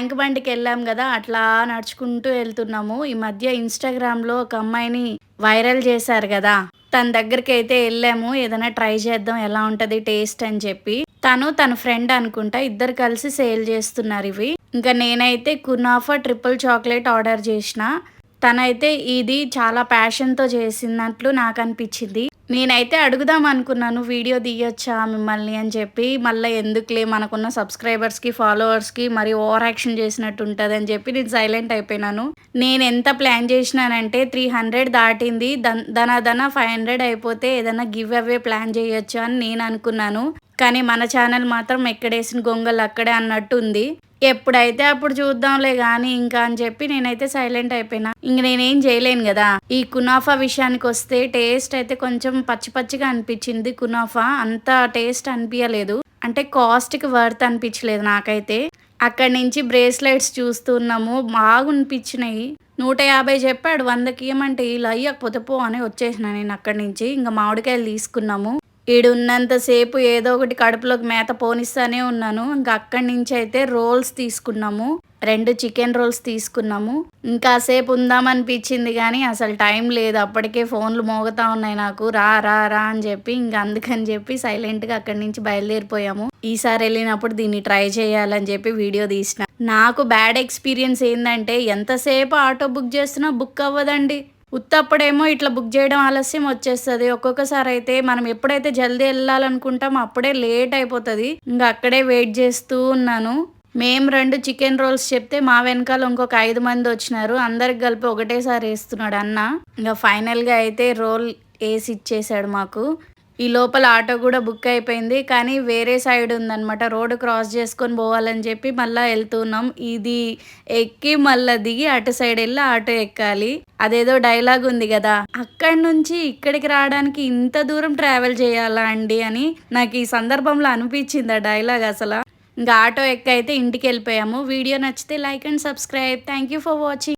Tank బండ్‌కి వెళ్ళాం గదా! అట్లా నడుచుకుంటూ వెళ్తున్నాము. ఈ మధ్య ఇన్‌స్టాగ్రామ్‌లో ఒక అమ్మాయిని వైరల్ చేశారు గదా! తన దగ్గరికైతే ఎళ్ళాము. ఏదైనా ట్రై చేద్దాం ఎలా ఉంటది టేస్ట్ అని చెప్పి. తన ఫ్రెండ్ అనుకుంటా. ఇద్దరు కలిసి సేల్ చేస్తున్నారివి. ఇంకా నేనైతే కునాఫా ట్రిపుల్ చాక్లేట్ ఆర్డర్ చేషినా. తనైతే ఇది చాలా ప్యాషన్‌తో చేసినట్లు నాకనిపిచ్చింది. నేనైతే అడుగుదాం అనుకున్నాను. వీడియో తీయొచ్చా మిమ్మల్ని అని చెప్పి. మళ్ళా ఎందుకులే మనకున్న సబ్‌స్క్రైబర్స్‌కి, ఫాలోవర్స్‌కి మరి ఓవర్ యాక్షన్ చేసినట్టు ఉంటదని చెప్పి నేను సైలెంట్ అయిపోయినాను. నేనెంత ప్లాన్ చేషినానంటే 300 దాటింది. ధనాధన 500 అయిపోతే ఏదైనా గివ్ అవే ప్లాన్ చేయొచ్చు అని నేననుకున్నాను. కానీ మన ఛానల్ మాత్రం ఎక్కడేసిన గొంగలు అక్కడే అన్నట్టుంది. ఎప్పుడైతే అప్పుడు చూద్దాంలే గానీ ఇంకా అని చెప్పి నేనైతే సైలెంట్ అయిపోయినా. ఇంక నేనేం చేయలేను గదా! ఈ కునాఫా విషయానికొస్తే టేస్ట్ అయితే కొంచెం పచ్చి పచ్చిగా అనిపిచ్చింది కునాఫా. అంత టేస్ట్ అనిపియలేదు. అంటే కాస్ట్‌కి వర్త్ అనిపిచ్చలేదు నాకైతే. అక్కడి నుంచి బ్రేస్లెట్స్ చూస్తున్నాము. బాగునిపిచ్చినయి. 150 చెప్పాడు. 100కి ఇయ్యమంటే ఈళ్ళు ఇయ్యకపోతే పో అని వచ్చేసినా నేనక్కడి నుంచి. ఇంక మామిడికాయలు తీసుకున్నాము. ఈడున్నంత సేపు ఏదో ఒకటి కడుపులోకి మేత పోనిస్తానే ఉన్నాను. ఇంక అక్కడి నుంచయితే రోల్స్ తీసుకున్నాము. 2 చికెన్ రోల్స్ తీసుకున్నాము. ఇంకాసేపు ఉందామనిపిచ్చింది గానీ అసలు టైం లేదు. అప్పటికే ఫోన్‌లు మోగుతా ఉన్నాయి నాకు. రా రా రా అని చెప్పి ఇంక అందుకని చెప్పి సైలెంట్‌గా అక్కడి నుంచి బయలుదేరిపోయాము. ఈసారెళ్ళినప్పుడు దీన్ని ట్రై చేయాలని చెప్పి వీడియో తీసినా. నాకు బ్యాడ్ ఎక్స్‌పీరియన్స్ ఏందంటే ఎంతసేపు ఆటో బుక్ చేస్తున్నా బుక్ అవ్వదండి. ఉత్తప్పుడేమో ఇట్లా బుక్ చేయడం ఆలస్యం వచ్చేస్తది. ఒక్కొక్కసారయితే మనం ఎప్పుడైతే జల్దీ ఎళ్ళాలనుకుంటామో అప్పుడే లేట్ అయిపోతది. ఇంగ అక్కడే వెయిట్ చేస్తూ ఉన్నాను. మేము 2 చికెన్ రోల్స్ చెప్తే మా వెనకాల ఇంకొక 5 మందొచ్చినారు. అందరికి కలిపి ఒకటేసారి ఏస్తున్నాడు అన్న. ఇంగ ఫైనల్‌గా అయితే రోల్ ఏసి ఇచ్చేసాడు మాకు. ఈ లోపల ఆటో గూడా బుక్ అయిపోయింది. కానీ వేరే సైడ్ ఉందనమాట. రోడ్ క్రాస్ చేసుకొని పోవాలని చెప్పి మళ్ళా ఎళ్తున్నాం. ఇది ఎక్కి మళ్ళా దిగి అటు సైడ్ ఎళ్ళి ఆటో ఎక్కాలి. అదేదో డైలాగ్ ఉంది గదా! అక్కడి నుంచి ఇక్కడికి రావడానికి ఇంత దూరం ట్రావెల్ చేయాలా అండి అని నాకు ఈ సందర్భంలో అనిపిచ్చింది ఆ డైలాగ్ అసల. ఇంక ఆటో ఎక్కయితే ఇంటికెళ్ళిపోయాము. వీడియో నచ్చితే like and subscribe. Thank you for watching.